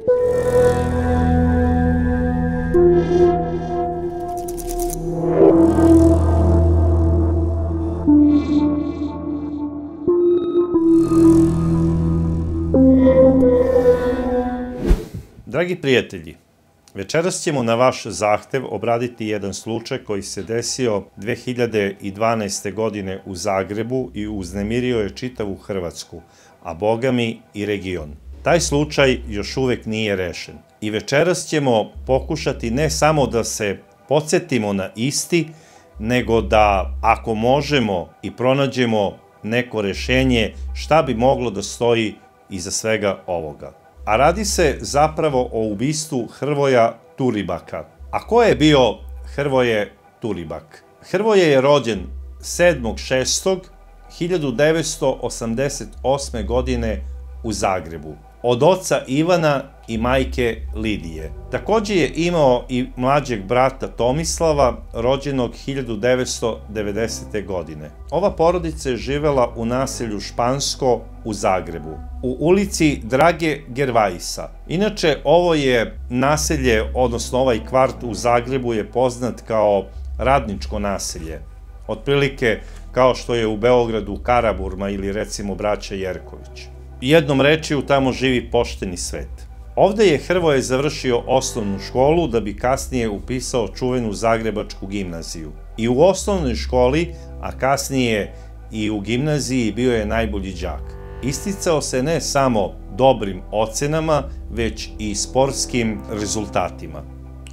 Dragi prijatelji, večeras ćemo na vaš zahtev obraditi jedan slučaj koji se desio 2012. godine u Zagrebu i uznemirio je čitavu Hrvatsku, a bogami i region. Taj slučaj još uvek nije rešen. I večeras ćemo pokušati ne samo da se podsjetimo na isti, nego da, ako možemo, i pronađemo neko rešenje šta bi moglo da stoji iza svega ovoga. A radi se zapravo o ubistvu Hrvoja Turibaka. A ko je bio Hrvoje Turibak? Hrvoje je rođen 7.6.1988. godine u Zagrebu, od oca Ivana i majke Lidije. Takođe je imao i mlađeg brata Tomislava, rođenog 1990. godine. Ova porodica je živela u naselju Špansko u Zagrebu, u ulici Drage Gervajsa. Inače, ovo je naselje, odnosno ovaj kvart u Zagrebu je poznat kao radničko naselje. Otprilike kao što je u Beogradu Karaburma ili recimo braća Jerković. Jednom rečju, tamo živi pošteni svet. Ovde je Hrvoje završio osnovnu školu da bi kasnije upisao čuvenu Zagrebačku gimnaziju. I u osnovnoj školi, a kasnije i u gimnaziji, bio je najbolji đak. Isticao se ne samo dobrim ocenama, već i sportskim rezultatima.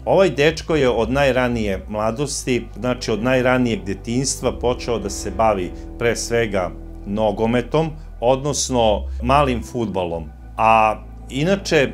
Ovaj dečko je od najranije mladosti, znači od najranijeg detinjstva, počeo da se bavi pre svega nogometom, odnosno malim fudbalom. A inače,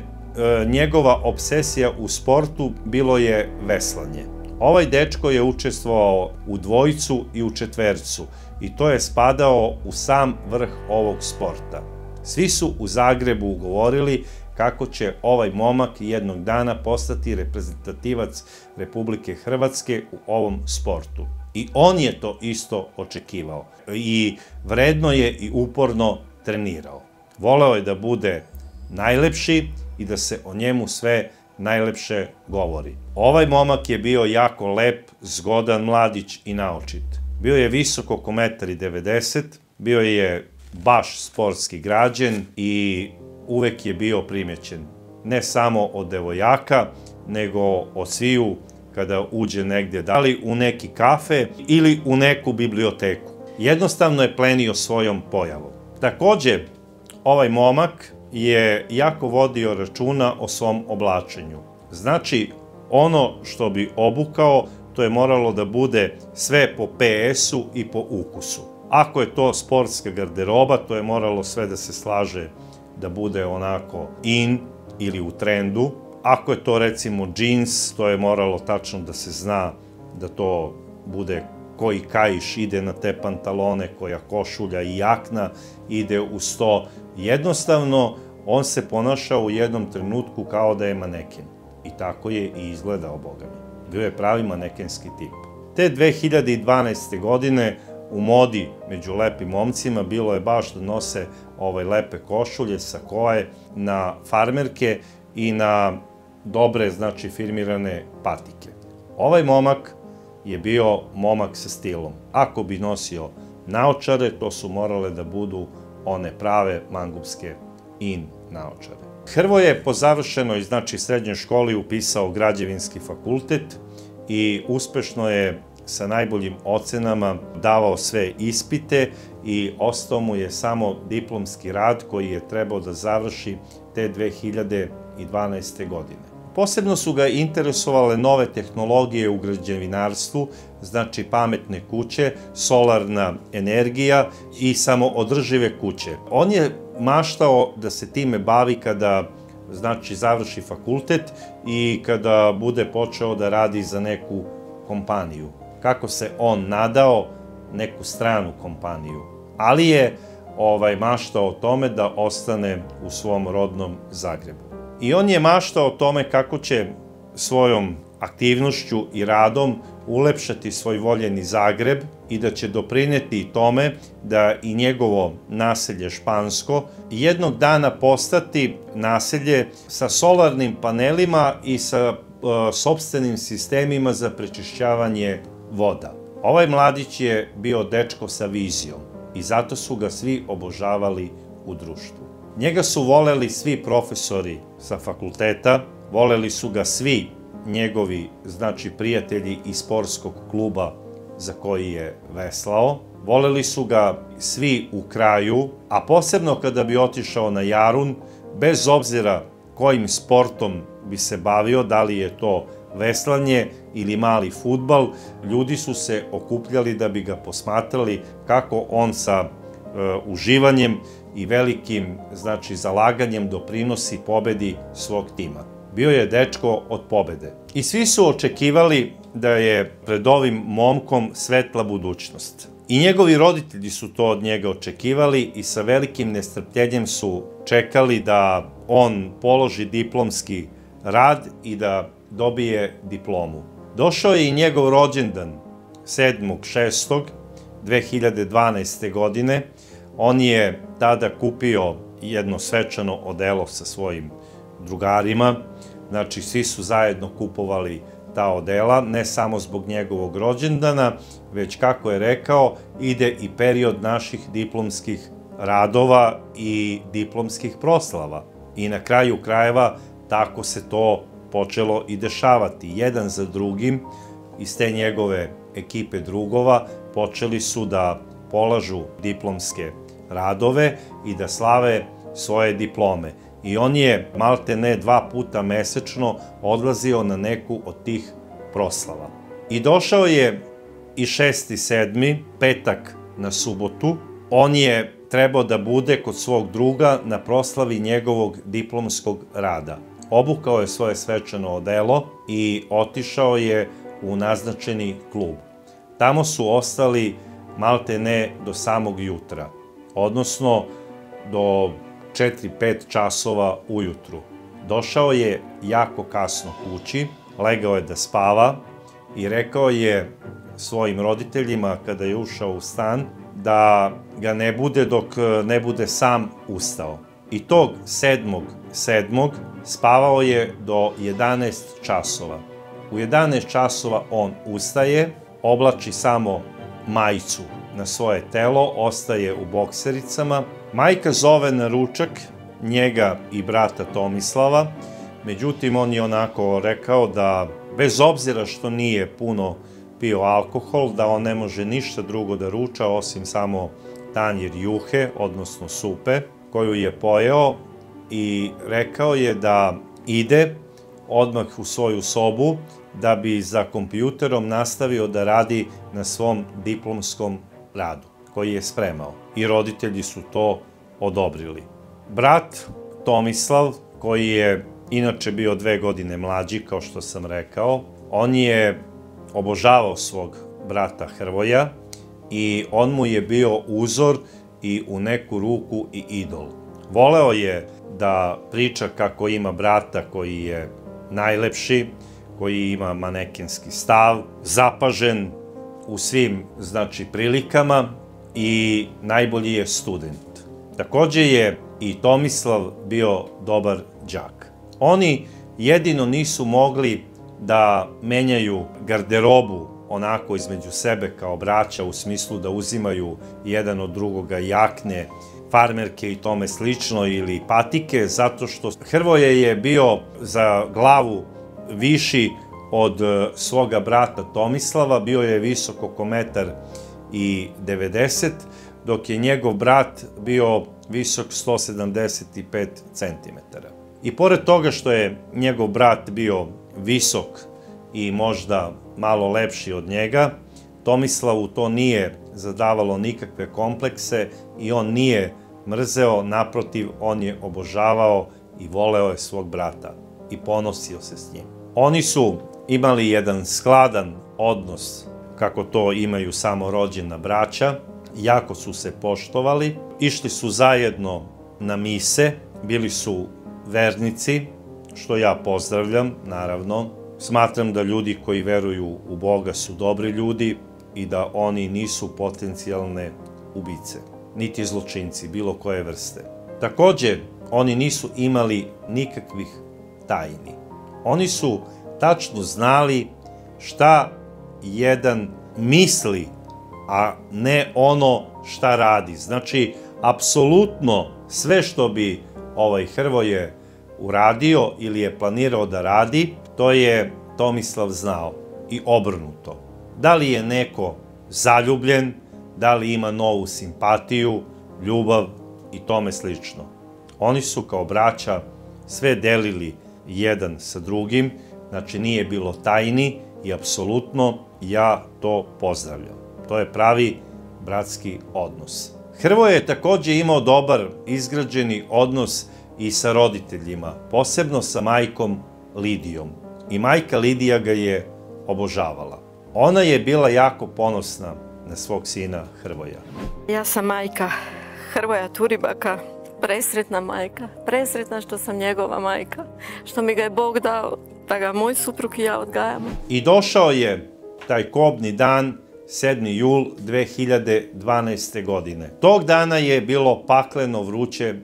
njegova obsesija u sportu bilo je veslanje. Ovaj dečko je učestvovao u dvojcu i u četvercu i to je spadao u sam vrh ovog sporta. Svi su u Zagrebu govorili kako će ovaj momak jednog dana postati reprezentativac Republike Hrvatske u ovom sportu. I on je to isto očekivao. I vredno je i uporno trenirao. Voleo je da bude najlepši i da se o njemu sve najlepše govori. Ovaj momak je bio jako lep, zgodan mladić i naočit. Bio je visok oko 1,90 m, bio je baš sportski građen i uvek je bio primećen. Ne samo od devojaka, nego od sviju kada uđe negdje, da li u neki kafe ili u neku biblioteku. Jednostavno je plenio svojom pojavom. Takođe, ovaj momak je jako vodio računa o svom oblačenju. Znači, ono što bi obukao, to je moralo da bude sve po PS-u i po ukusu. Ako je to sportska garderoba, to je moralo sve da se slaže da bude onako in ili u trendu. Ako je to recimo džins, to je moralo tačno da se zna da to bude koji kaiš ide na te pantalone, koja košulja i jakna ide uz to. Jednostavno, on se ponašao u jednom trenutku kao da je maneken. I tako je i izgledao, bogami. Bio je pravi manekenski tip. Te 2012. godine u modi među lepim momcima bilo je baš da nose lepe košulje, sakoe, na farmerke i na dobre, znači firmirane patike. Ovaj momak je bio momak sa stilom. Ako bi nosio naočare, to su morale da budu one prave mangupske in naočare. Hrvoje je po završenoj, znači srednjoj školi, upisao građevinski fakultet i uspešno je sa najboljim ocenama davao sve ispite i ostao mu je samo diplomski rad koji je trebao da završi te 2012. godine. Posebno su ga interesovale nove tehnologije u građevinarstvu, znači pametne kuće, solarna energija i samoodržive kuće. On je maštao da se time bavi kada, znači, završi fakultet i kada bude počeo da radi za neku kompaniju. Kako se on nadao, neku stranu kompaniju. Ali je maštao o tome da ostane u svom rodnom Zagrebu. I on je maštao o tome kako će svojom aktivnošću i radom ulepšati svoj voljeni Zagreb i da će doprineti tome da i njegovo naselje Špansko jednog dana postati naselje sa solarnim panelima i sa sopstvenim sistemima za prečišćavanje voda. Ovaj mladić je bio dečko sa vizijom i zato su ga svi obožavali u društvu. Njega su voleli svi profesori sa fakulteta, voleli su ga svi njegovi, prijatelji iz sportskog kluba za koji je veslao, voleli su ga svi u kraju, a posebno kada bi otišao na Jarun, bez obzira kojim sportom bi se bavio, da li je to veslanje ili mali fudbal, ljudi su se okupljali da bi ga posmatrali kako on sa uživanjem i velikim, zalaganjem doprinosi pobedi svog tima. Bio je dečko od pobede. I svi su očekivali da je pred ovim momkom svetla budućnost. I njegovi roditelji su to od njega očekivali i sa velikim nestrpljenjem su čekali da on položi diplomski rad i da dobije diplomu. Došao je i njegov rođendan 7.6.2012. godine. On je tada kupio jedno svečano odelo sa svojim drugarima. Svi su zajedno kupovali ta odela, ne samo zbog njegovog rođendana, već, kako je rekao, ide i period naših diplomskih radova i diplomskih proslava. I na kraju krajeva tako se to počelo i dešavati. Jedan za drugim iz te njegove ekipe drugova počeli su da polažu diplomske radove i da slave svoje diplome. I on je malte ne 2 puta mesečno odlazio na neku od tih proslava. I došao je i 6.7., petak na subotu. On je trebao da bude kod svog druga na proslavi njegovog diplomskog rada. Obukao je svoje svečano odelo i otišao je u naznačeni klub. Tamo su ostali malte ne do samog jutra, odnosno do 4-5 časova ujutru. Došao je jako kasno kući, legao je da spava i rekao je svojim roditeljima kada je ušao u stan da ga ne bude dok ne bude sam ustao. I tog 7.7. spavao je do 11 časova. U 11 časova on ustaje, oblači samo majicu na svoje telo, ostaje u boksericama. Majka zove na ručak njega i brata Tomislava, međutim on je onako rekao da bez obzira što nije puno pio alkohol, da on ne može ništa drugo da ruča osim samo tanjir juhe, odnosno supe, koju je pojeo, i rekao je da ide odmah u svoju sobu da bi za kompjuterom nastavio da radi na svom diplomskom radu koji je spremao. I roditelji su to odobrili. Brat Tomislav, koji je inače bio 2 godine mlađi, kao što sam rekao, on je obožavao svog brata Hrvoja i on mu je bio uzor i u neku ruku i idol. Voleo je da priča kako ima brata koji je najlepši, koji ima manekenski stav, zapažen u svim, prilikama i najbolji je student. Takođe je i Tomislav bio dobar đak. Oni jedino nisu mogli da menjaju garderobu onako između sebe kao braća, u smislu da uzimaju jedan od drugoga jakne, farmerke i tome slično ili patike, zato što Hrvoje je bio za glavu viši od svoga brata Tomislava, bio je visok oko 1,90 m, dok je njegov brat bio visok 175 cm. I pored toga što je njegov brat bio visok i možda malo lepši od njega, Tomislavu to nije zadavalo nikakve komplekse i on nije mrzeo, naprotiv, on je obožavao i voleo je svog brata i ponosio se s njim. Oni su imali jedan skladan odnos, kako to imaju samo rođena braća, jako su se poštovali, išli su zajedno na mise, bili su vernici, što ja pozdravljam, naravno. Smatram da ljudi koji veruju u Boga su dobri ljudi i da oni nisu potencijalne ubice, niti zločinci, bilo koje vrste. Takođe, oni nisu imali nikakvih tajni. Oni su tačno znali šta jedan misli, a ne ono šta radi. Znači, apsolutno sve što bi Hrvoje uradio ili je planirao da radi, to je Tomislav znao i obrnuto. Da li je neko zaljubljen, da li ima novu simpatiju, ljubav i tome slično. Oni su kao braća sve delili jedan sa drugim, znači nije bilo tajni i apsolutno ja to pozdravljam. To je pravi bratski odnos. Hrvoje je takođe imao dobar izgrađeni odnos i sa roditeljima, posebno sa majkom Lidijom. I majka Lidija ga je obožavala. Ona je bila jako ponosna na svog sina Hrvoja. Ja sam majka Hrvoja Turibaka, presretna majka, presretna što sam njegova majka, što mi ga je Bog dao da ga moj suprug i ja odgajamo. I došao je taj kobni dan, 7. jul 2012. godine. Tog dana je bilo pakleno vruće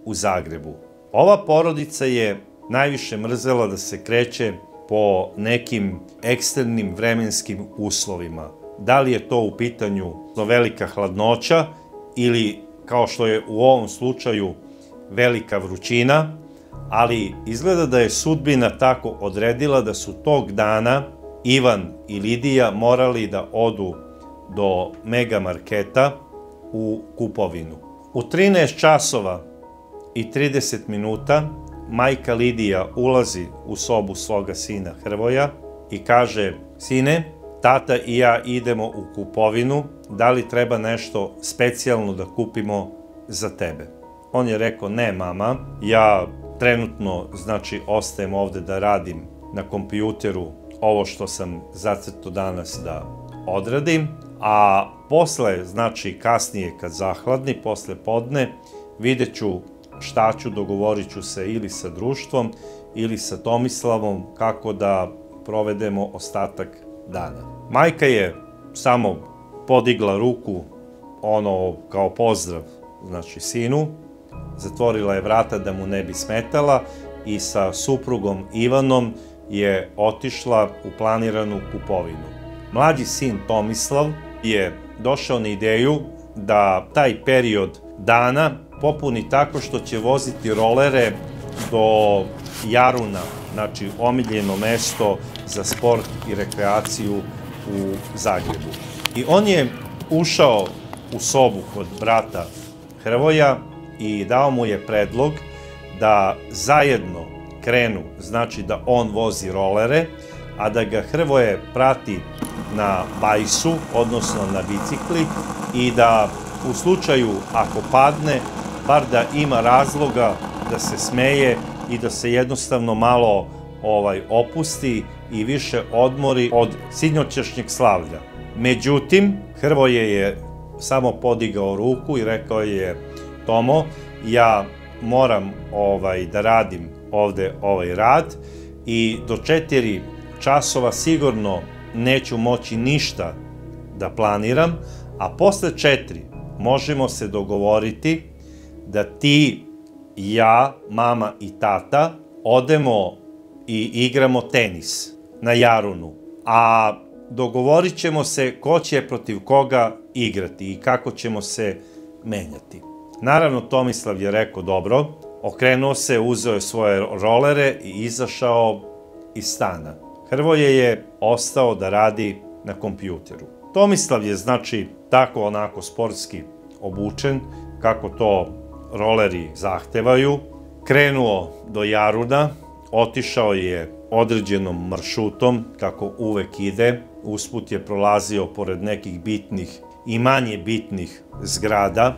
u Zagrebu. Ova porodica je najviše mrzela da se kreće po nekim ekstremnim vremenskim uslovima. Da li je to u pitanju velika hladnoća ili, kao što je u ovom slučaju, velika vrućina, ali izgleda da je sudbina tako odredila da su tog dana Ivan i Lidija morali da odu do mega marketa u kupovinu. U 13 časova i 30 minuta majka Lidija ulazi u sobu svoga sina Hrvoja i kaže: sine, tata i ja idemo u kupovinu, da li treba nešto specijalno da kupimo za tebe? On je rekao: ne mama, ja trenutno, znači, ostajem ovde da radim na kompjuteru ovo što sam zacrtao danas da odradim, a posle, znači kasnije kad zahladni, posle podne, vidjet ću šta ću, dogovorit ću se ili sa društvom ili sa Tomislavom kako da provedemo ostatak dana. Majka je samo podigla ruku, kao pozdrav, znači sinu, zatvorila je vrata da mu ne bi smetala i sa suprugom Ivanom je otišla u planiranu kupovinu. Mlađi sin Tomislav je došao na ideju da taj period dana popuni tako što će voziti rolere do Jaruna, znači omiljeno mesto za sport i rekreaciju u Zagrebu. I on je ušao u sobu kod brata Hrvoja i dao mu je predlog da zajedno krenu, znači da on vozi rolere, a da ga Hrvoje prati na bajsu, odnosno na bicikli, i da u slučaju ako padne, bar da ima razloga da se smeje i da se jednostavno malo opusti i više odmori od sinoćašnjeg slavlja. Međutim, Hrvoje je samo podigao ruku i rekao je: Tomo, ja moram da radim ovde ovaj rad i do 4 časova sigurno neću moći ništa da planiram, a posle 4 možemo se dogovoriti da ti, ja, mama i tata odemo i igramo tenis na Jarunu, a dogovorit ćemo se ko će protiv koga igrati i kako ćemo se menjati. Naravno, Tomislav je rekao dobro, okrenuo se, uzeo je svoje rolere i izašao iz stana. Hrvoje je ostao da radi na kompjuteru. Tomislav je, znači, tako onako sportski obučen, kako to roleri zahtevaju, krenuo do Jaruna, otišao je određenom maršrutom, kako uvek ide, usput je prolazio pored nekih bitnih i manje bitnih zgrada.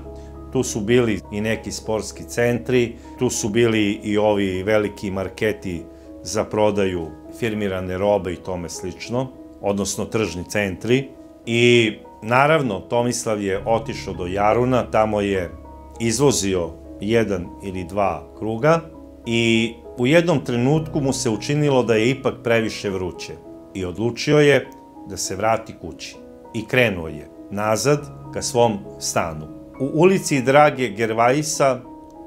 Tu su bili i neki sportski centri, tu su bili i ovi veliki marketi za prodaju firmirane robe i tome slično, odnosno tržni centri. I naravno, Tomislav je otišao do Jaruna, tamo je izvozio 1 ili 2 kruga i u jednom trenutku mu se učinilo da je ipak previše vruće i odlučio je da se vrati kući. I krenuo je nazad ka svom stanu. U ulici Drage Gervajsa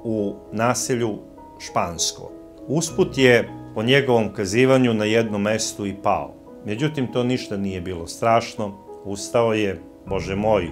u naselju Špansko. Usput je, po njegovom kazivanju, na jednom mestu i pao. Međutim, to ništa nije bilo strašno. Ustao je, Bože moj,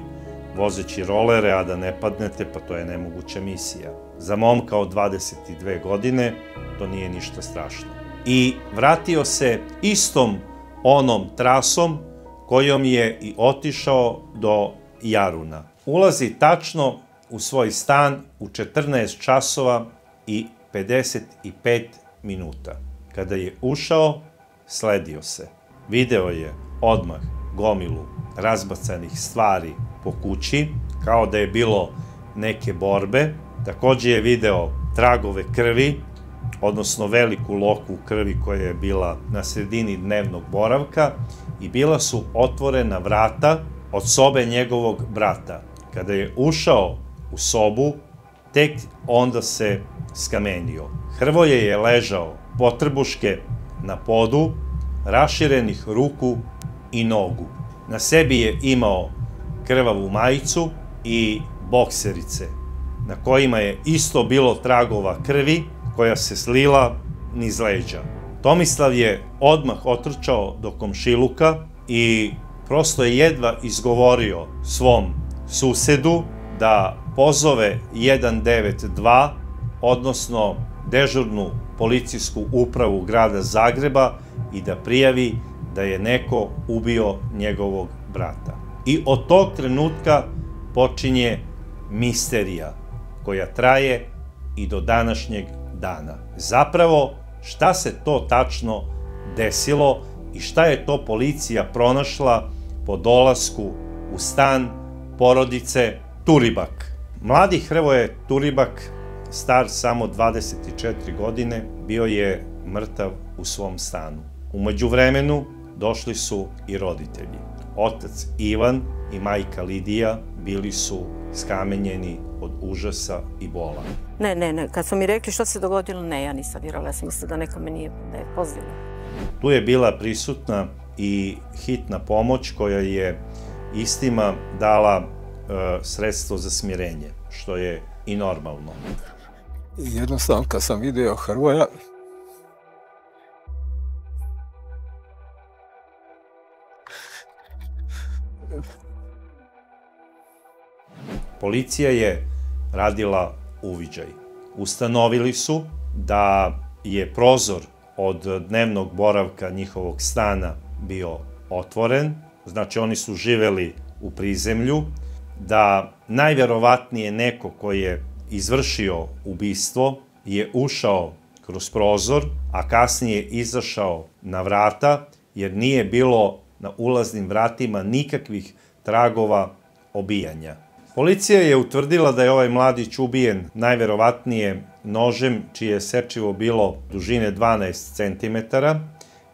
vozeći rolere, a da ne padnete, pa to je nemoguća misija. Za momka od 22 godine to nije ništa strašno. I vratio se istom onom trasom kojom je i otišao do Jaruna. Ulazi tačno u svoj stan u 14 časova i 55 minuta. Kada je ušao, sledio se. Video je odmah gomilu razbacanih stvari po kući, kao da je bilo neke borbe. Takođe je video tragove krvi, odnosno veliku loku krvi koja je bila na sredini dnevnog boravka i bila su otvorena vrata od sobe njegovog brata. Kada je ušao u sobu, tek onda se skamenio. Hrvoje je ležao potrbuške na podu, raširenih ruku i nogu. Na sebi je imao krvavu majicu i bokserice, na kojima je isto bilo tragova krvi koja se slila niz leđa. Tomislav je odmah otrčao do komšiluka i prosto je jedva izgovorio svom susedu da pozove 192, odnosno dežurnu policijsku upravu grada Zagreba i da prijavi da je neko ubio njegovog brata. I od tog trenutka počinje misterija koja traje i do današnjeg dana. Zapravo, šta se to tačno desilo i šta je to policija pronašla po dolasku u stan porodice Turibak. Mladi Hrvoje Turibak, star samo 24 godine, bio je mrtav u svom stanu. U međuvremenu došli su i roditelji. Otac Ivan i majka Lidija bili su skamenjeni od užasa i bola. Ne, kad su mi rekli što se dogodilo, ne, ja nisam vjerovala, ja sam mislila da nekome nije pozivno. Tu je bila prisutna i hitna pomoć koja je istima dala sredstvo za smirenje, što je i normalno. Jednostavno, kad sam video Hrvoja, policija je radila uviđaj. Ustanovili su da je prozor od dnevnog boravka njihovog stana bio otvoren, znači oni su živeli u prizemlju, da najverovatnije neko koji je izvršio ubistvo je ušao kroz prozor, a kasnije izašao na vrata, jer nije bilo na ulaznim vratima nikakvih tragova obijanja. Policija je utvrdila da je ovaj mladić ubijen najverovatnije nožem čije je sečivo bilo dužine 12 cm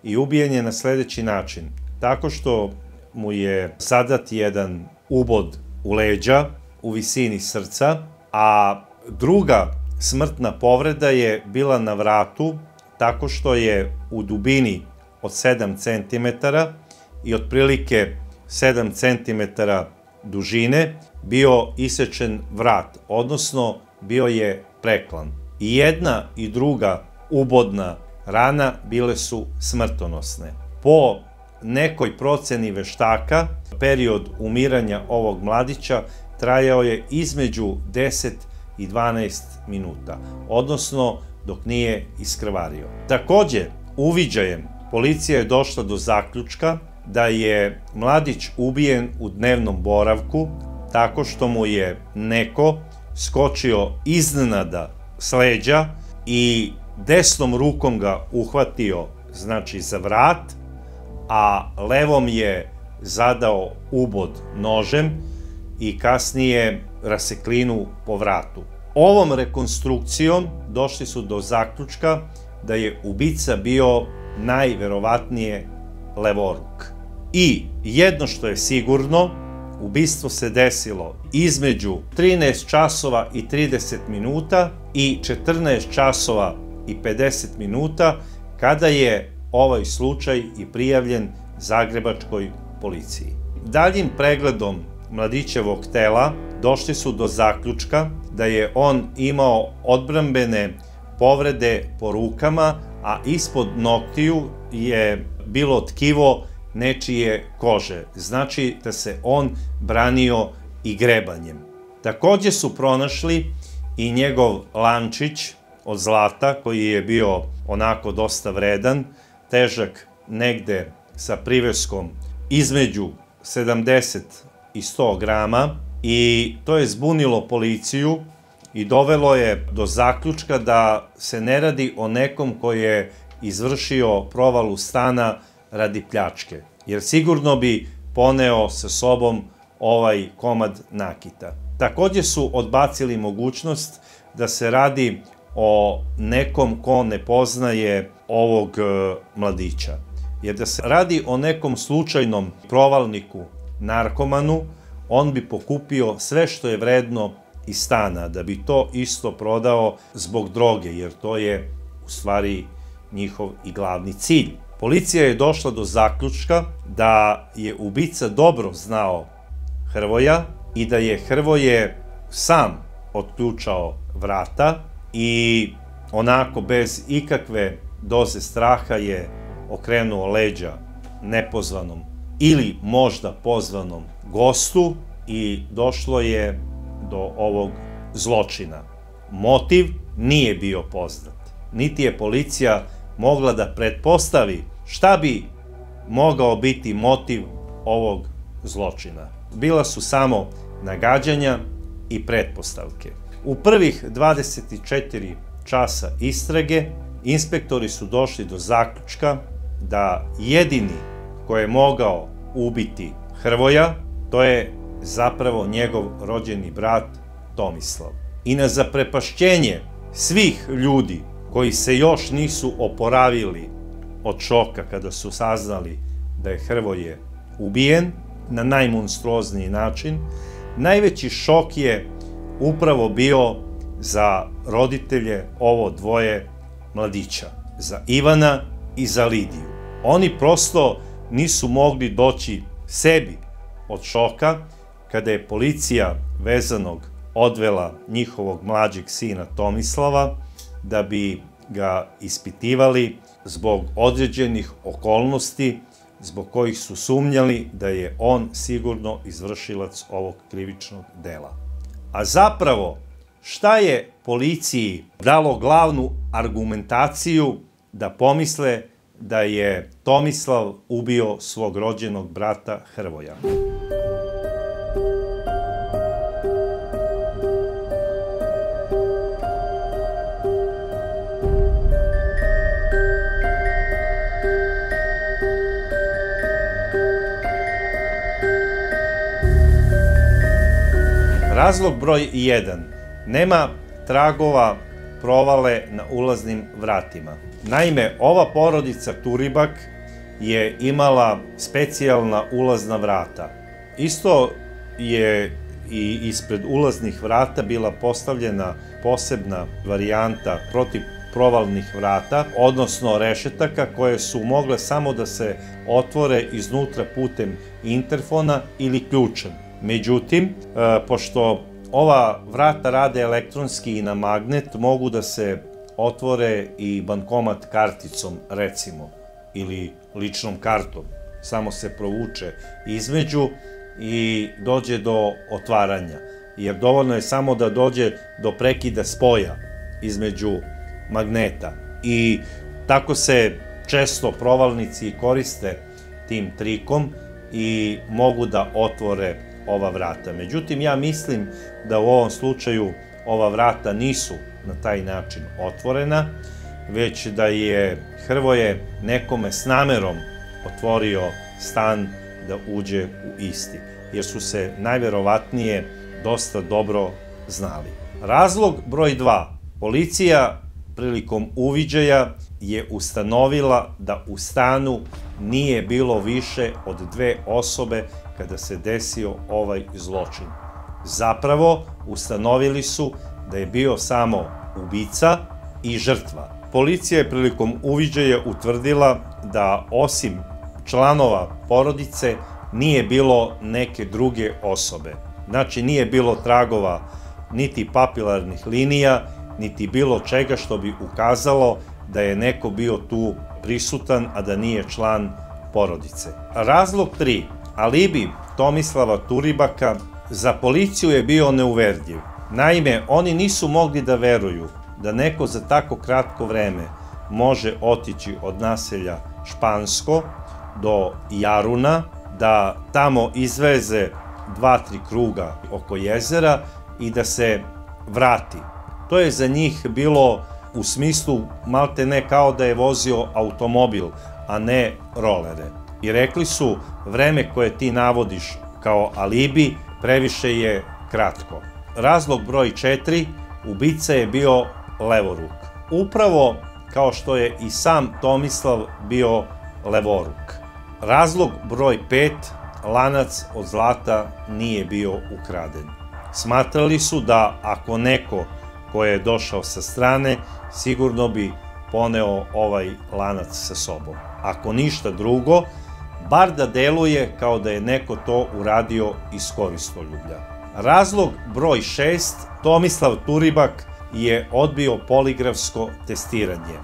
i ubijen je na sledeći način. Tako što mu je zadat jedan ubod u leđa u visini srca, a druga smrtna povreda je bila na vratu tako što je u dubini od 7 cm i otprilike 7 cm dužine bio isečen vrat, odnosno bio je preklan. I jedna i druga ubodna rana bile su smrtonosne. Po nekoj proceni veštaka, period umiranja ovog mladića trajao je između 10 i 12 minuta, odnosno dok nije iskrvario. Takođe, uviđajem, policija je došla do zaključka da je mladić ubijen u dnevnom boravku tako što mu je neko skočio iznenada s leđa i desnom rukom ga uhvatio, znači za vrat, a levom je zadao ubod nožem i kasnije raseklinu po vratu. Ovom rekonstrukcijom došli su do zaključka da je ubica bio najverovatnije levoruk. I jedno što je sigurno, ubistvo se desilo između 13 časova i 30 minuta i 14 časova i 50 minuta kada je ovaj slučaj i prijavljen zagrebačkoj policiji. Daljim pregledom mladićevog tela došli su do zaključka da je on imao odbrambene povrede po rukama, a ispod noktiju je bilo tkivo nečije kože. Znači da se on branio i grebanjem. Takođe su pronašli i njegov lančić od zlata koji je bio onako dosta vredan, težak negde sa priveskom između 70 i 100 grama, i to je zbunilo policiju i dovelo je do zaključka da se ne radi o nekom koji je izvršio provalu stana radi pljačke, jer sigurno bi poneo sa sobom ovaj komad nakita. Takođe su odbacili mogućnost da se radi o nekom ko ne poznaje ovog mladića. Jer da se radi o nekom slučajnom provalniku, narkomanu, on bi pokupio sve što je vredno iz stana, da bi to isto prodao zbog droge, jer to je u stvari njihov i glavni cilj. Policija je došla do zaključka da je ubica dobro znao Hrvoja i da je Hrvoje sam otključao vrata i onako bez ikakve doze straha je okrenuo leđa nepozvanom ili možda pozvanom gostu i došlo je do ovog zločina. Motiv nije bio poznat, niti je policija mogla da pretpostavi šta bi mogao biti motiv ovog zločina. Bila su samo nagađanja i pretpostavke. U prvih 24 časa istrage inspektori su došli do zaključka da jedini ko je mogao ubiti Hrvoja, to je zapravo njegov rođeni brat Tomislav. I na zaprepašćenje svih ljudi koji se još nisu oporavili od šoka kada su saznali da je Hrvoje ubijen na najmonstruozniji način, najveći šok je upravo bio za roditelje ovo dvoje mladića, za Ivana i za Lidiju. Oni prosto nisu mogli doći sebi od šoka kada je policija vezanog odvela njihovog mlađeg sina Tomislava da bi ga ispitivali zbog određenih okolnosti zbog kojih su sumnjali da je on sigurno izvršilac ovog krivičnog dela. A zapravo, šta je policiji dalo glavnu argumentaciju da pomisle da je Tomislav ubio svog rođenog brata Hrvoja? Razlog broj 1. Nema tragova provale na ulaznim vratima. Naime, ova porodica Turibak je imala specijalna ulazna vrata. Isto je i ispred ulaznih vrata bila postavljena posebna varijanta protiv provalnih vrata, odnosno rešetaka koje su mogle samo da se otvore iznutra putem interfona ili ključem. Međutim, pošto ova vrata rade elektronski i na magnet, mogu da se otvore i bankomat karticom, recimo, ili ličnom kartom. Samo se provuče između i dođe do otvaranja. Jer dovoljno je samo da dođe do prekida spoja između magneta. I tako se često provalnici koriste tim trikom i mogu da otvore ova vrata. Međutim, ja mislim da u ovom slučaju ova vrata nisu na taj način otvorena, već da je Hrvoje nekome s namerom otvorio stan da uđe u isti, jer su se najverovatnije dosta dobro znali. Razlog broj 2. Policija prilikom uviđaja je ustanovila da u stanu nije bilo više od 2 osobe kada se desio ovaj zločin. Zapravo, ustanovili su da je bio samo ubica i žrtva. policija je prilikom uviđaja utvrdila da osim članova porodice nije bilo neke druge osobe. Znači nije bilo tragova niti papilarnih linija, niti bilo čega što bi ukazalo da je neko bio tu prisutan, a da nije član porodice. Razlog 3. Alibi Tomislava Turibaka za policiju je bio neuverljiv. Naime, oni nisu mogli da veruju da neko za tako kratko vreme može otići od naselja Špansko do Jaruna, da tamo izveze 2-3 kruga oko jezera i da se vrati. To je za njih bilo u smislu malte ne kao da je vozio automobil, a ne rolere. I rekli su, vreme koje ti navodiš kao alibi previše je kratko. Razlog broj 4, ubica je bio levoruk. Upravo kao što je i sam Tomislav bio levoruk. Razlog broj 5, lanac od zlata nije bio ukraden. Smatrali su da ako neko ko je došao sa strane, sigurno bi poneo ovaj lanac sa sobom. Ako ništa drugo, bar da deluje kao da je neko to uradio iz koristoljublja. Razlog broj 6, Tomislav Turibak je odbio poligrafsko testiranje.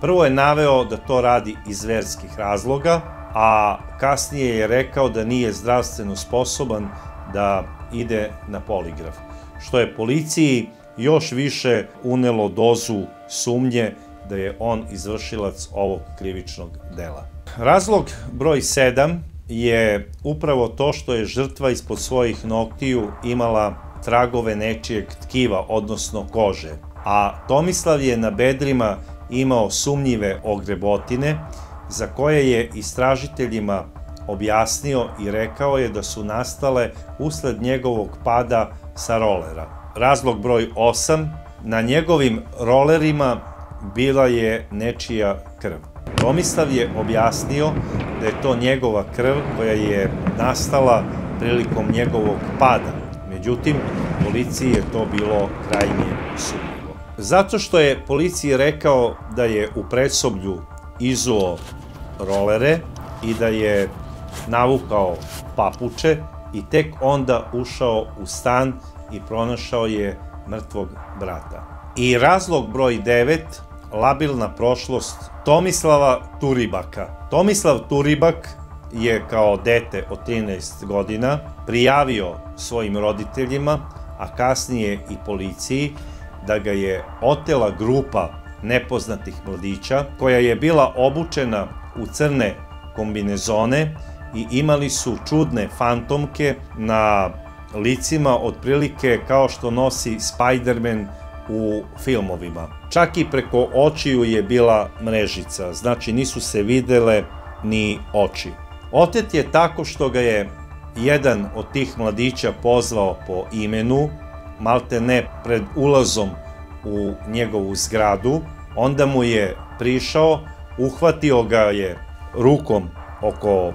Prvo je naveo da to radi iz verskih razloga, a kasnije je rekao da nije zdravstveno sposoban da ide na poligraf, što je policiji još više unelo dozu sumnje da je on izvršilac ovog krivičnog dela. Razlog broj 7 je upravo to što je žrtva ispod svojih noktiju imala tragove nečijeg tkiva, odnosno kože, a Tomislav je na bedrima imao sumnjive ogrebotine za koje je istražiteljima objasnio i rekao je da su nastale usled njegovog pada sa rolera. Razlog broj 8, na njegovim rolerima bila je nečija krv. Tomislav je objasnio da je to njegova krv koja je nastala prilikom njegovog pada. Međutim, policiji je to bilo krajnje sumnjivo. Zato što je policiji rekao da je u predsoblju izuo rolere i da je navukao papuče i tek onda ušao u stan i pronašao je mrtvog brata. I razlog broj 9, labilna prošlost Tomislava Turibaka. Tomislav Turibak je kao dete od 13 godina prijavio svojim roditeljima, a kasnije i policiji, da ga je otela grupa nepoznatih mladića koja je bila obučena u crne kombinezone i imali su čudne fantomke na licima, otprilike kao što nosi Spider-Man u filmovima. Čak i preko očiju je bila mrežica, znači nisu se videle ni oči. Otet je tako što ga je jedan od tih mladića pozvao po imenu, malte ne pred ulazom u njegovu zgradu, onda mu je prišao, uhvatio ga je rukom oko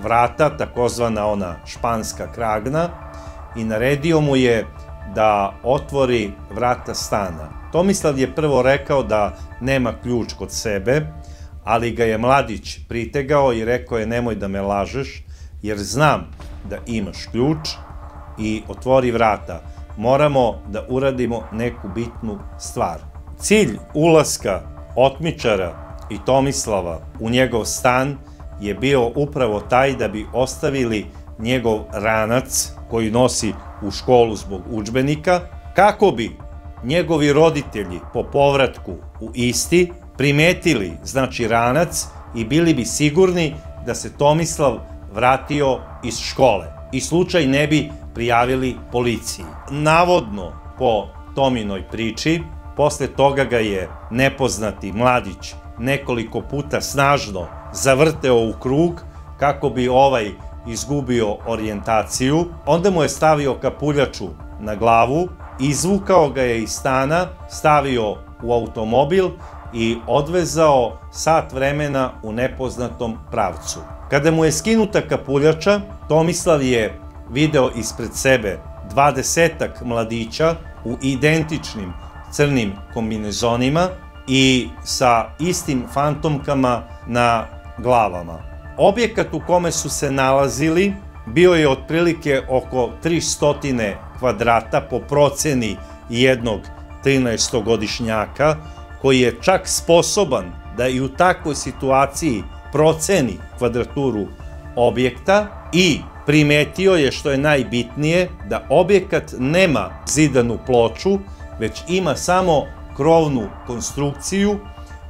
vrata, takozvana ona španska kragna, i naredio mu je da otvori vrata stana. Tomislav je prvo rekao da nema ključ kod sebe, ali ga je mladić pritegao i rekao je nemoj da me lažeš, jer znam da imaš ključ i otvori vrata. Moramo da uradimo neku bitnu stvar. Cilj ulaska otmičara i Tomislava u njegov stan je bio upravo taj da bi ostavili njegov ranac koji nosi u školu zbog udžbenika, kako bi njegovi roditelji po povratku u Isti primetili, znači, ranac i bili bi sigurni da se Tomislav vratio iz škole i slučaj ne bi prijavili policiji. Navodno, po Tominoj priči, posle toga ga je nepoznati mladić nekoliko puta snažno zavrteo u krug kako bi ovaj izgubio orijentaciju, onda mu je stavio kapuljaču na glavu, izvukao ga je iz stana, stavio u automobil i odvezao sat vremena u nepoznatom pravcu. Kada mu je skinuta kapuljača, Tomislav je video ispred sebe 20-ak mladića u identičnim crnim kombinezonima i sa istim fantomkama na glavama. Objekat u kome su se nalazili bio je otprilike oko 300 kvadrata po proceni jednog 13-godišnjaka, koji je čak sposoban da i u takvoj situaciji proceni kvadraturu objekta i primetio je, što je najbitnije, da objekat nema zidanu ploču, već ima samo krovnu konstrukciju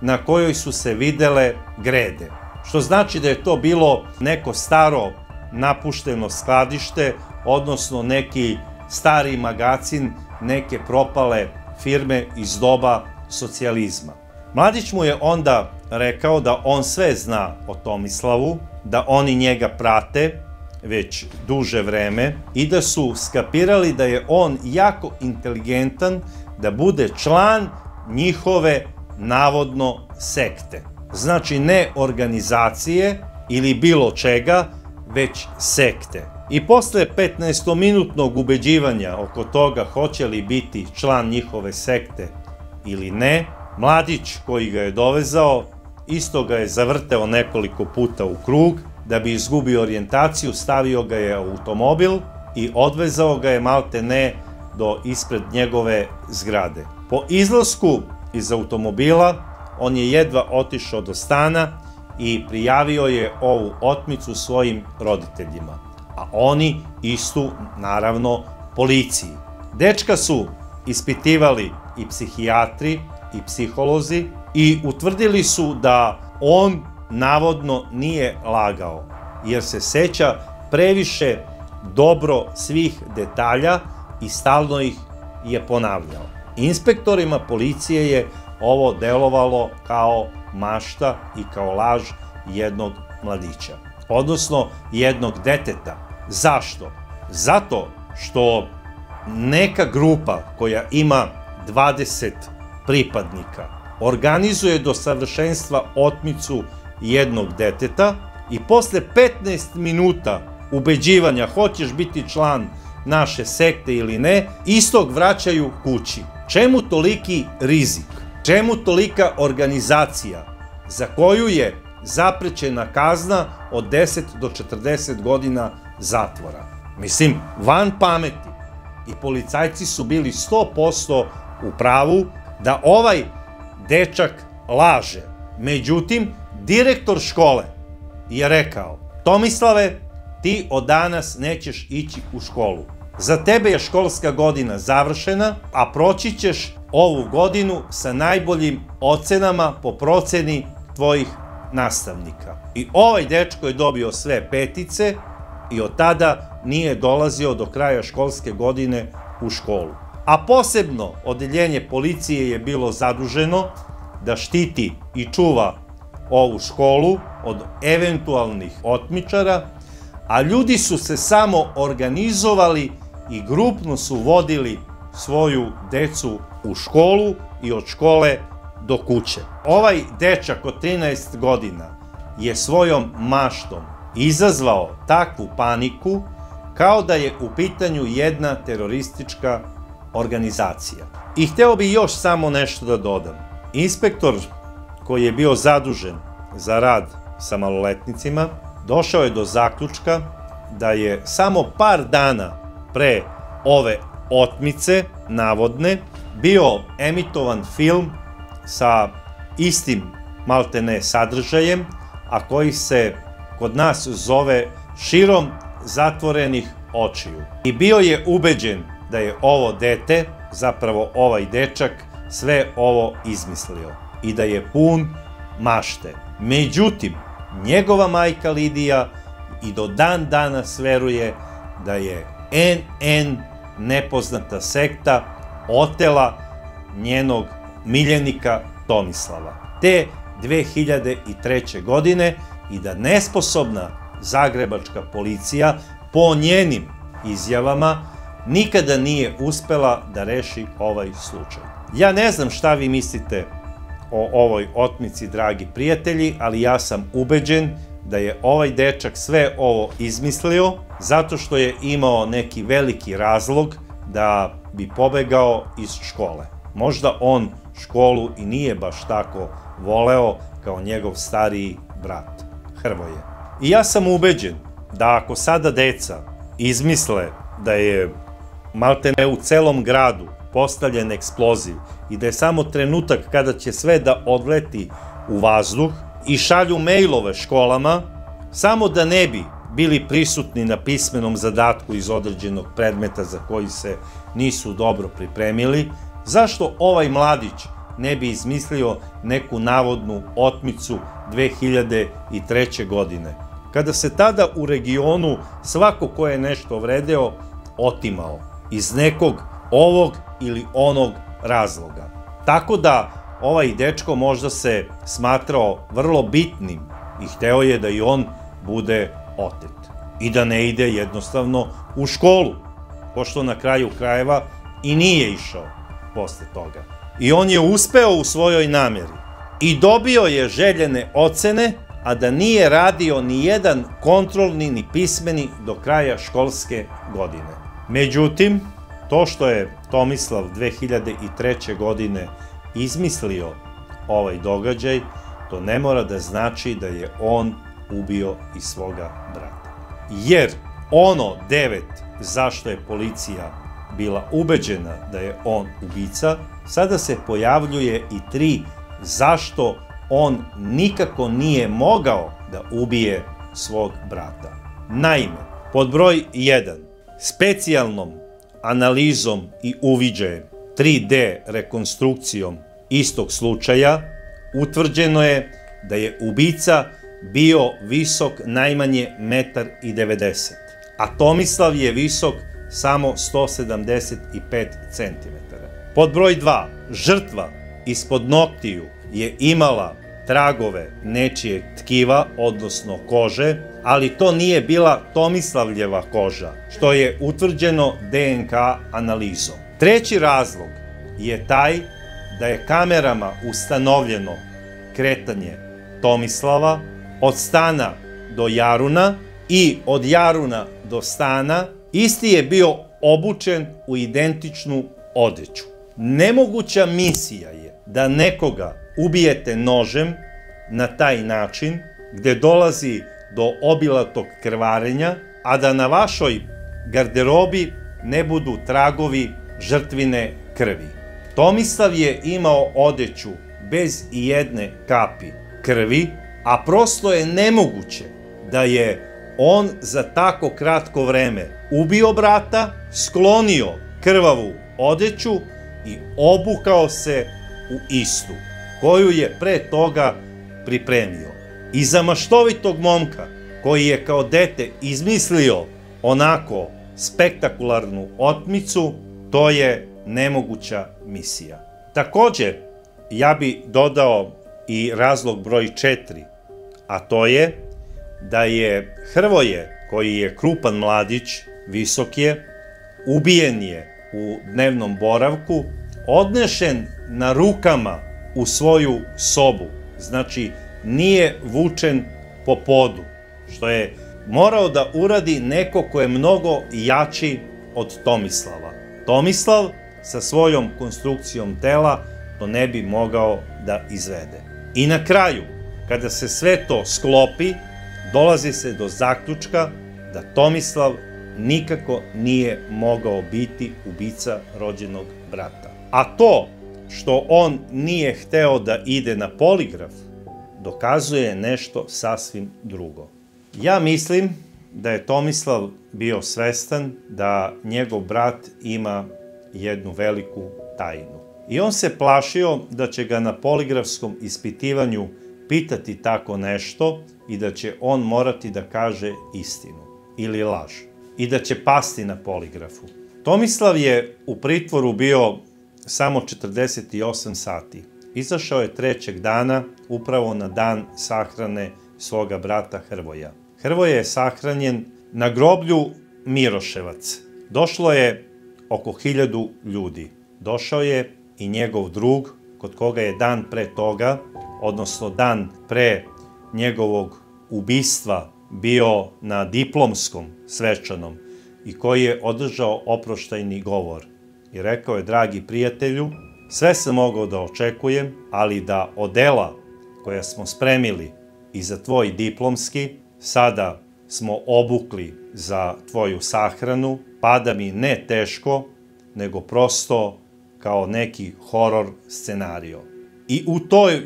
na kojoj su se videle grede. Što znači da je to bilo neko staro napušteno skladište, odnosno neki stari magacin neke propale firme iz doba socijalizma. Mladić mu je onda rekao da on sve zna o Tomislavu, da oni njega prate već duže vreme i da su skapirali da je on jako inteligentan da bude član njihove navodno sekte. Znači ne organizacije ili bilo čega, već sekte. I posle 15-minutnog ubeđivanja oko toga hoće li biti član njihove sekte ili ne, mladić koji ga je dovezao isto ga je zavrteo nekoliko puta u krug, da bi izgubio orijentaciju, stavio ga je u automobil i odvezao ga je malte ne do ispred njegove zgrade. Po izlasku iz automobila on je jedva otišao do stana i prijavio je ovu otmicu svojim roditeljima, a oni istu, naravno, policiji. Dečka su ispitivali i psihijatri i psiholozi i utvrdili su da on navodno nije lagao, jer se seća previše dobro svih detalja i stalno ih je ponavljao. Inspektorima policije je ovo delovalo kao mašta i kao laž jednog mladića, odnosno jednog deteta. Zašto? Zato što neka grupa koja ima 20 pripadnika organizuje do savršenstva otmicu jednog deteta i posle 15 minuta ubeđivanja hoćeš biti član naše sekte ili ne, istog vraćaju kući. Čemu toliki rizik? Čemu tolika organizacija za koju je zaprećena kazna od 10 do 40 godina zatvora? Mislim, van pameti. I policajci su bili 100% u pravu da ovaj dečak laže. Međutim, direktor škole je rekao: Tomislave, ti od danas nećeš ići u školu. Za tebe je školska godina završena, a proći ćeš ovu godinu sa najboljim ocenama po proceni tvojih nastavnika. I ovaj dečko je dobio sve petice i od tada nije dolazio do kraja školske godine u školu. A posebno odeljenje policije je bilo zaduženo da štiti i čuva ovu školu od eventualnih otmičara, a ljudi su se samo organizovali i grupno su vodili svoju decu u školu i od škole do kuće. Ovaj dečak od 13 godina je svojom maštom izazvao takvu paniku kao da je u pitanju jedna teroristička organizacija. I hteo bih još samo nešto da dodam. Inspektor koji je bio zadužen za rad sa maloletnicima došao je do zaključka da je samo par dana pre ove otmice navodne bio emitovan film sa istim maltene sadržajem, a koji se kod nas zove Širom zatvorenih očiju. I bio je ubeđen da je ovo dete, zapravo ovaj dečak, sve ovo izmislio i da je pun mašte. Međutim, njegova majka Lidija i do dan danas veruje da je NN nepoznata sekta otela njenog miljenika Tomislava te 2003. godine i da nesposobna zagrebačka policija po njenim izjavama nikada nije uspela da reši ovaj slučaj. Ja ne znam šta vi mislite o ovoj otmici, dragi prijatelji, ali ja sam ubeđen da je ovaj dečak sve ovo izmislio zato što je imao neki veliki razlog da bi pobegao iz škole. Možda on školu i nije baš tako voleo kao njegov stariji brat Hrvoje. I ja sam ubeđen da ako sada deca izmisle da je maltene u celom gradu postavljen eksploziv i da je samo trenutak kada će sve da odleti u vazduh i šalju mejlove školama, samo da ne bi bili prisutni na pismenom zadatku iz određenog predmeta za koji se nisu dobro pripremili, zašto ovaj mladić ne bi izmislio neku navodnu otmicu 2003. godine, kada se tada u regionu svako ko je nešto vredeo otimao iz nekog ovog ili onog razloga. Tako da ovaj dečko možda se smatrao vrlo bitnim i hteo je da i on bude otet i da ne ide jednostavno u školu, pošto na kraju krajeva i nije išao posle toga. I on je uspeo u svojoj nameri i dobio je željene ocene, a da nije radio ni jedan kontrolni ni pismeni do kraja školske godine. Međutim, to što je Tomislav 2003. godine izmislio ovaj događaj, to ne mora da znači da je on ubio i svoga brata. Jer ono 9 zašto je policija bila ubeđena da je on ubica, sada se pojavljuje i 3 zašto on nikako nije mogao da ubije svog brata. Naime, pod broj 1, specijalnom analizom i uviđajem 3D rekonstrukcijom istog slučaja utvrđeno je da je ubica bio visok najmanje 1,90 m, a Tomislav je visok samo 175 cm. Pod broj 2, žrtva ispod noktiju je imala tragove nečijeg tkiva, odnosno kože, ali to nije bila Tomislavljeva koža, što je utvrđeno DNK analizom. Treći razlog je taj da je kamerama ustanovljeno kretanje Tomislava od stana do Jaruna i od Jaruna do stana. Isti je bio obučen u identičnu odeću. Nemoguća misija je da nekoga ubijete nožem na taj način gde dolazi do obilatog krvarenja, a da na vašoj garderobi ne budu tragovi žrtvine krvi. Tomislav je imao odeću bez ijedne kapi krvi, a prosto je nemoguće da je on za tako kratko vreme ubio brata, sklonio krvavu odeću i obukao se u istu, koju je pre toga pripremio. I za maštovitog momka koji je kao dete izmislio onako spektakularnu otmicu, to je nemoguća misija. Takođe, ja bi dodao i razlog broj 4, a to je da je Hrvoje, koji je krupan mladić, visok je, ubijen je u dnevnom boravku, odnešen na rukama u svoju sobu, znači nije vučen po podu, što je morao da uradi neko ko je mnogo jači od Tomislava. Tomislav sa svojom konstrukcijom tela to ne bi mogao da izvede. I na kraju, kada se sve to sklopi, dolazi se do zaključka da Tomislav nikako nije mogao biti ubica rođenog brata. A to što on nije hteo da ide na poligraf, dokazuje nešto sasvim drugo. Ja mislim da je Tomislav bio svestan da njegov brat ima jednu veliku tajnu. I on se plašio da će ga na poligrafskom ispitivanju pitati tako nešto i da će on morati da kaže istinu ili laž i da će pasti na poligrafu. Tomislav je u pritvoru bio samo 48 sati. Izašao je 3. dana, upravo na dan sahrane svoga brata Hrvoja. Hrvoje je sahranjen na groblju Miroševac. Došlo je oko 1000 ljudi. Došao je i njegov drug, kod koga je dan pre toga, odnosno dan pre njegovog ubistva, bio na diplomskom svečanom i koji je održao oproštajni govor. I rekao je: dragi prijatelju, Sve sam mogao da očekujem, ali da odela koja smo spremili i za tvoj diplomski, sada smo obukli za tvoju sahranu, pada mi ne teško, nego prosto kao neki horor scenario. I u toj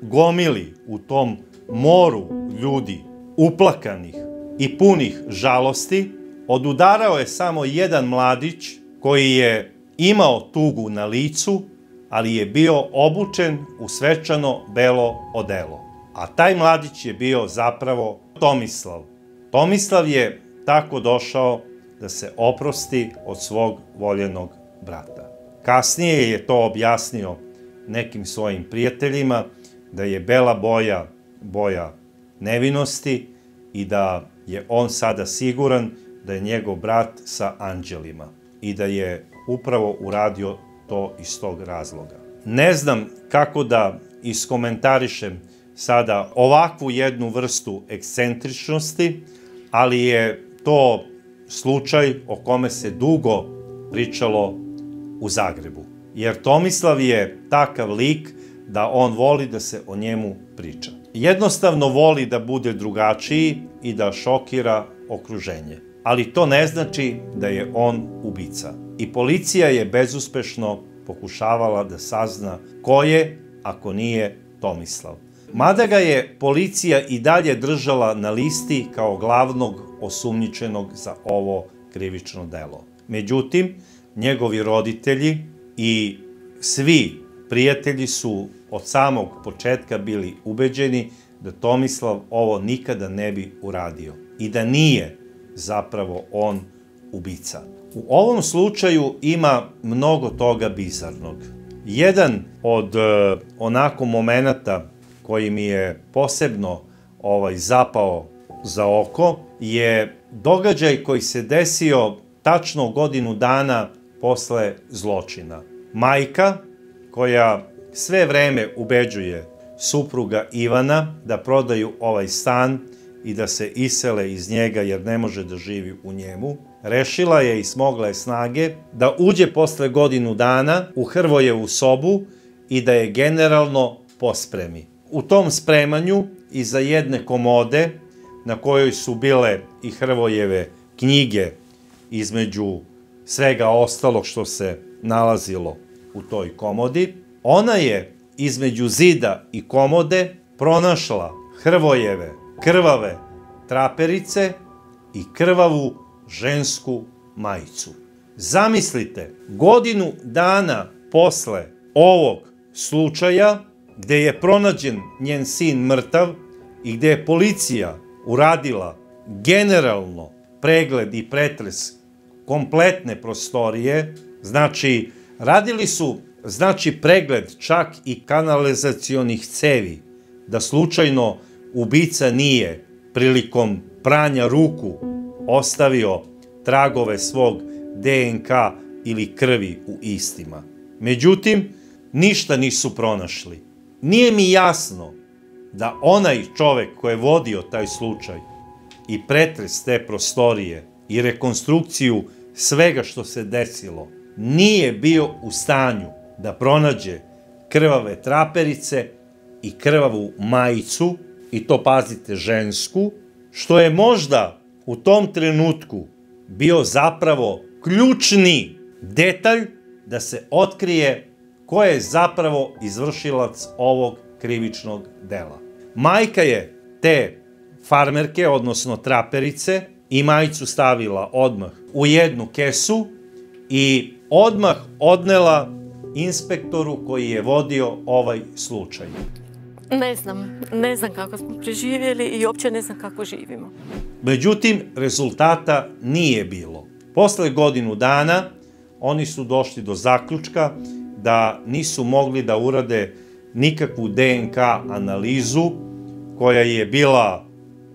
gomili, u tom moru ljudi, uplakanih i punih žalosti, odudarao je samo jedan mladić koji je imao tugu na licu, ali je bio obučen u svečano belo odelo. A taj mladić je bio zapravo Tomislav. Tomislav je tako došao da se oprosti od svog voljenog brata. Kasnije je to objasnio nekim svojim prijateljima, da je bela boja boja nevinosti i da je on sada siguran da je njegov brat sa anđelima i da je upravo uradio to iz tog razloga. Ne znam kako da iskomentarišem sada ovakvu jednu vrstu ekscentričnosti, ali je to slučaj o kome se dugo pričalo u Zagrebu. Jer Tomislav je takav lik da on voli da se o njemu priča. Jednostavno voli da bude drugačiji i da šokira okruženje. Ali to ne znači da je on ubica. I policija je bezuspešno pokušavala da sazna ko je, ako nije Tomislav. Mada ga je policija i dalje držala na listi kao glavnog osumnjičenog za ovo krivično delo. Međutim, njegovi roditelji i svi prijatelji su od samog početka bili ubeđeni da Tomislav ovo nikada ne bi uradio i da nije zapravo on ubica. U ovom slučaju ima mnogo toga bizarnog. Jedan od onako momenata koji mi je posebno zapao za oko je događaj koji se desio tačno godinu dana posle zločina. Majka, koja sve vreme ubeđuje supruga Ivana da prodaju ovaj stan i da se isele iz njega jer ne može da živi u njemu, rešila je i smogla je snage da uđe posle godinu dana u Hrvojevu sobu i da je generalno pospremi. U tom spremanju iza jedne komode na kojoj su bile i Hrvojeve knjige između svega ostalog što se nalazilo u toj komodi, ona je između zida i komode pronašla Hrvojeve krvave traperice i krvavu žensku majicu. Zamislite, godinu dana posle ovog slučaja, gde je pronađen njen sin mrtav i gde je policija uradila generalno pregled i pretres kompletne prostorije, znači radili su pregled čak i kanalizacionih cevi, da slučajno ubica nije prilikom pranja ruku ostavio tragove svog DNK ili krvi u istima. Međutim, ništa nisu pronašli. Nije mi jasno da onaj čovek koji je vodio taj slučaj i pretres te prostorije i rekonstrukciju svega što se desilo, nije bio u stanju da pronađe krvave traperice i krvavu majicu, i to pazite žensku, što je možda u tom trenutku bio zapravo ključni detalj da se otkrije ko je zapravo izvršilac ovog krivičnog dela. Majka je te farmerke, odnosno traperice, i majicu stavila odmah u jednu kesu i odmah odnela inspektoru koji je vodio ovaj slučaj. Ne znam kako smo preživjeli i uopće ne znam kako živimo. Međutim, rezultata nije bilo. Posle godinu dana oni su došli do zaključka da nisu mogli da urade nikakvu DNK analizu koja je bila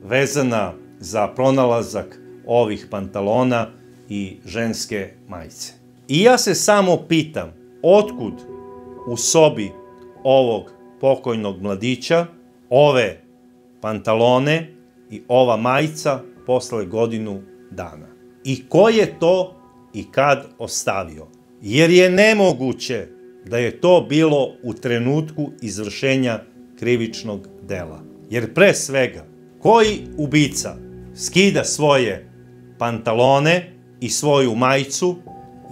vezana za pronalazak ovih pantalona i ženske majice. I ja se samo pitam, otkud u sobi ovog pokojnog mladića ove pantalone i ova majica posle godinu dana? I ko je to i kad ostavio? Jer je nemoguće da je to bilo u trenutku izvršenja krivičnog dela. Jer pre svega, koji ubica skida svoje pantalone i svoju majicu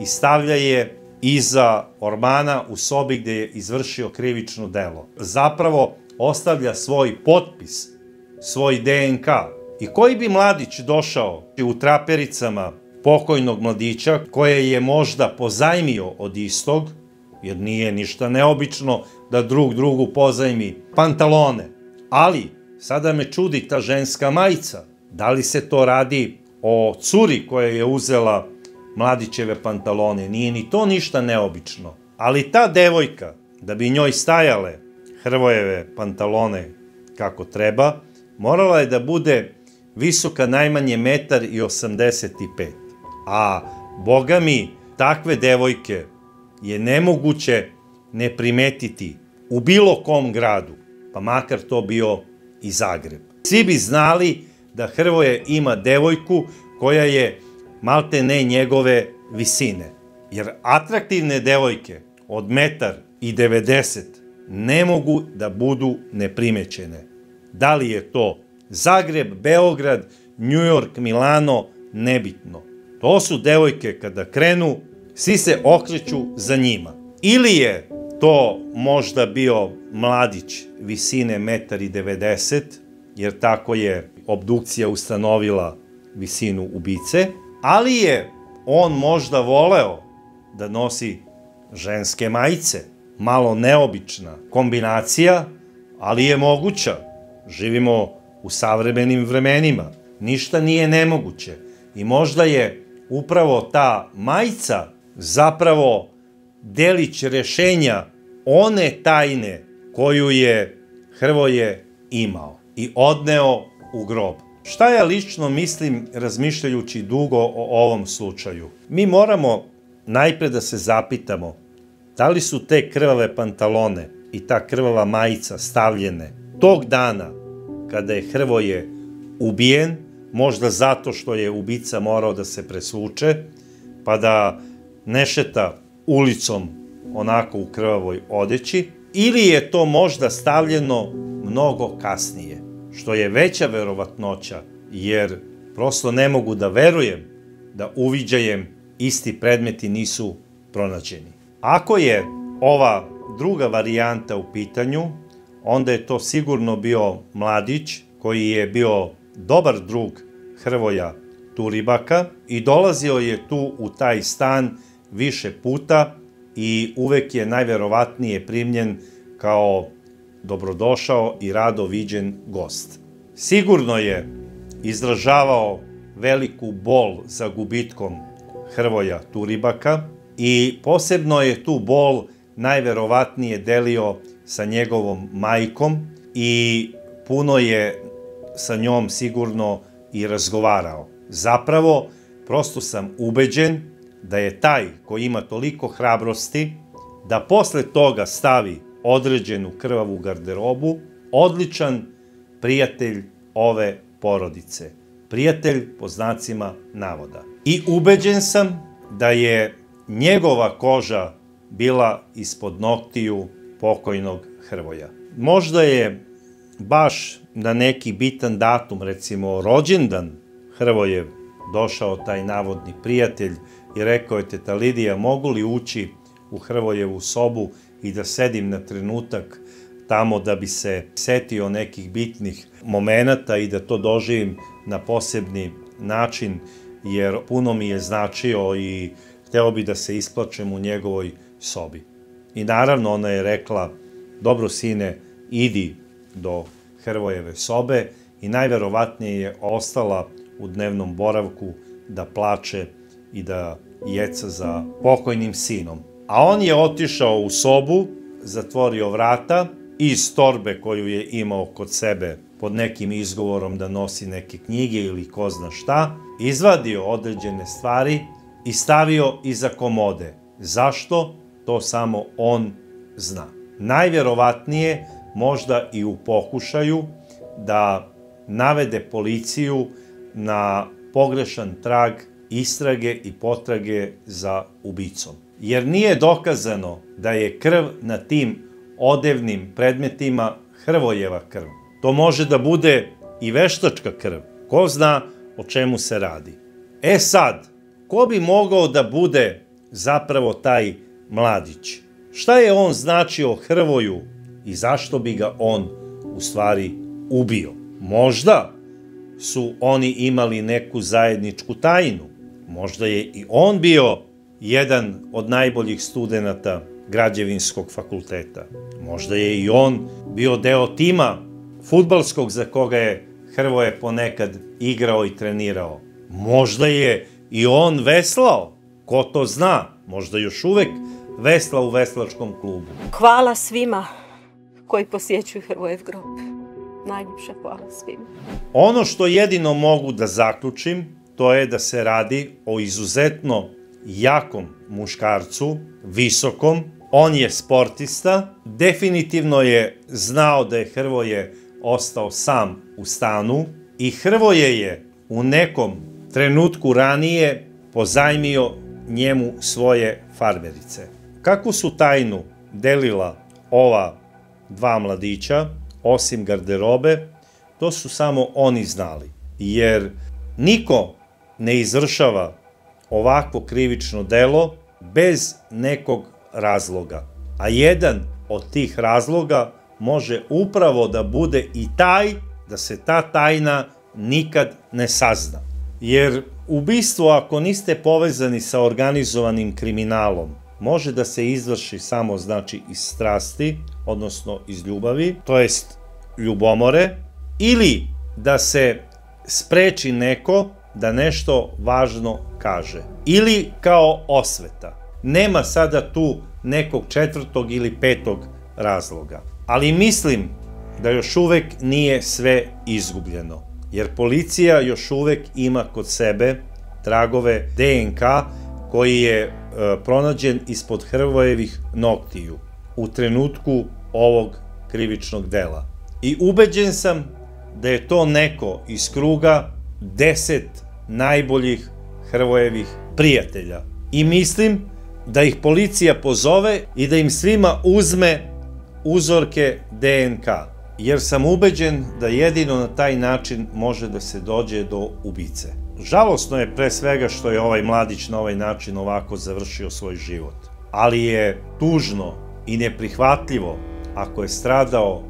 i stavlja je iza ormana u sobi gde je izvršio krivično delo? Zapravo ostavlja svoj potpis, svoj DNK. I koji bi mladić došao u trapericama pokojnog mladića, koje je možda pozajmio od istog, jer nije ništa neobično da drug drugu pozajmi pantalone. Ali, sada me čudi ta ženska majica. Da li se to radi o curi koja je uzela mladićeve pantalone? Nije ni to ništa neobično. Ali ta devojka, da bi njoj stajale Hrvojeve pantalone kako treba, morala je da bude visoka najmanje 1,85 m. A, boga mi, takve devojke je nemoguće ne primetiti u bilo kom gradu, pa makar to bio i Zagreb. Svi bi znali da Hrvoje ima devojku koja je malte ne njegove visine. Jer atraktivne devojke od 1,90 m ne mogu da budu neprimećene. Da li je to Zagreb, Beograd, Njujork, Milano, nebitno. To su devojke kada krenu, svi se okreću za njima. Ili je to možda bio mladić visine 1,90 m, jer tako je obdukcija ustanovila visinu ubice, ali je on možda voleo da nosi ženske majice. Malo neobična kombinacija, ali je moguća. Živimo u savremenim vremenima. Ništa nije nemoguće. I možda je upravo ta majica zapravo delić rešenja one tajne koju je Hrvoje imao i odneo u grob. Šta ja lično mislim razmišljajući dugo o ovom slučaju? Mi moramo najpre da se zapitamo da li su te krvave pantalone i ta krvava majica stavljene tog dana kada je Hrvoje ubijen, možda zato što je ubica morao da se presvuče, pa da ne šeta ulicom onako u krvavoj odeći, ili je to možda stavljeno mnogo kasnije, što je veća verovatnoća, jer prosto ne mogu da verujem da uviđajem isti predmeti nisu pronađeni. Ako je ova druga varijanta u pitanju, onda je to sigurno bio mladić koji je bio dobar drug Hrvoja Turibaka i dolazio je tu u taj stan više puta i uvek je najverovatnije primljen kao dobrodošao i rado viđen gost. Sigurno je izražavao veliku bol za gubitkom Hrvoja Turibaka i posebno je tu bol najverovatnije delio sa njegovom majkom i puno je sa njom sigurno i razgovarao. Zapravo, prosto sam ubeđen da je taj koji ima toliko hrabrosti da posle toga stavi određenu krvavu garderobu, odličan prijatelj ove porodice. Prijatelj po znacima navoda. I ubeđen sam da je njegova koža bila ispod noktiju pokojnog Hrvoja. Možda je baš na neki bitan datum, recimo rođendan Hrvojev, došao taj navodni prijatelj i rekao je: teta Lidija, mogu li ući u Hrvojevu sobu i da sedim na trenutak tamo da bi se setio nekih bitnih momenata i da to doživim na posebni način, jer puno mi je značio i hteo bi da se isplačem u njegovoj sobi. I naravno ona je rekla: dobro sine, idi do Hrvojeve sobe, i najverovatnije je ostala u dnevnom boravku da plače i da jeca za pokojnim sinom. A on je otišao u sobu, zatvorio vrata i iz torbe koju je imao kod sebe pod nekim izgovorom da nosi neke knjige ili ko zna šta, izvadio određene stvari i stavio iza komode. Zašto? To samo on zna. Najverovatnije možda i u pokušaju da navede policiju na pogrešan trag istrage i potrage za ubicom. jer nije dokazano da je krv na tim odevnim predmetima Hrvojeva krv. To može da bude i veštačka krv. Ko zna o čemu se radi. E sad, ko bi mogao da bude zapravo taj mladić? Šta je on značio Hrvoju i zašto bi ga on u stvari ubio? Možda su oni imali neku zajedničku tajnu. Možda je i on bio jedan od najboljih studenata građevinskog fakulteta. Možda je i on bio deo tima fudbalskog za koga je Hrvoje ponekad igrao i trenirao. Možda je i on veslao. Ko to zna? Možda još uvek vesla u veslačkom klubu. Hvala svima koji posjećuju Hrvojev grob. Najljepša hvala svima. Ono što jedino mogu da zaključim, to je da se radi o izuzetno jakom muškarcu, visokom. On je sportista, definitivno je znao da je Hrvoje ostao sam u stanu i Hrvoje je u nekom trenutku ranije pozajmio njemu svoje farmerice. Kakvu su tajnu delila ova dva mladića, osim garderobe, to su samo oni znali, jer niko ne izvršava ovakvo krivično delo bez nekog razloga. A jedan od tih razloga može upravo da bude i taj da se ta tajna nikad ne sazna. Jer ubistvo, ako niste povezani sa organizovanim kriminalom, može da se izvrši samo, znači, iz strasti, odnosno iz ljubavi, to jest ljubomore, ili da se spreči neko da nešto važno kaže. Ili kao osveta. Nema sada tu nekog četvrtog ili petog razloga. Ali mislim da još uvek nije sve izgubljeno. Jer policija još uvek ima kod sebe tragove DNK koji je pronađen ispod Hrvojevih noktiju u trenutku ovog krivičnog dela. I ubeđen sam da je to neko iz kruga 10 najboljih Hrvojevih prijatelja. I mislim da ih policija pozove i da im svima uzme uzorke DNK. Jer sam ubeđen da jedino na taj način može da se dođe do ubice. Žalosno je pre svega što je ovaj mladić na ovaj način ovako završio svoj život. Ali je tužno i neprihvatljivo ako je stradao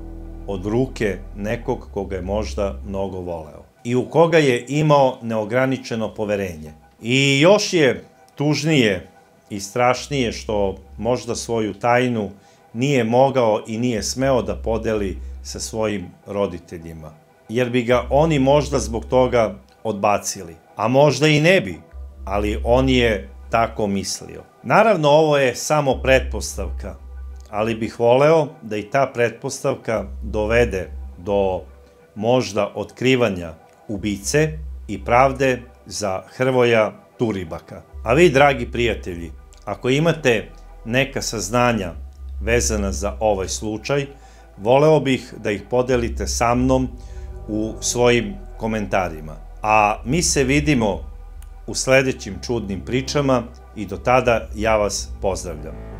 od ruke nekog koga je možda mnogo voleo i u koga je imao neograničeno poverenje. I još je tužnije i strašnije što možda svoju tajnu nije mogao i nije smeo da podeli sa svojim roditeljima, jer bi ga oni možda zbog toga odbacili. A možda i ne bi, ali on je tako mislio. Naravno, ovo je samo pretpostavka, ali bih voleo da i ta pretpostavka dovede do možda otkrivanja ubice i pravde za Hrvoja Turibaka. A vi, dragi prijatelji, ako imate neka saznanja vezana za ovaj slučaj, voleo bih da ih podelite sa mnom u svojim komentarima. A mi se vidimo u sledećim čudnim pričama i do tada ja vas pozdravljam.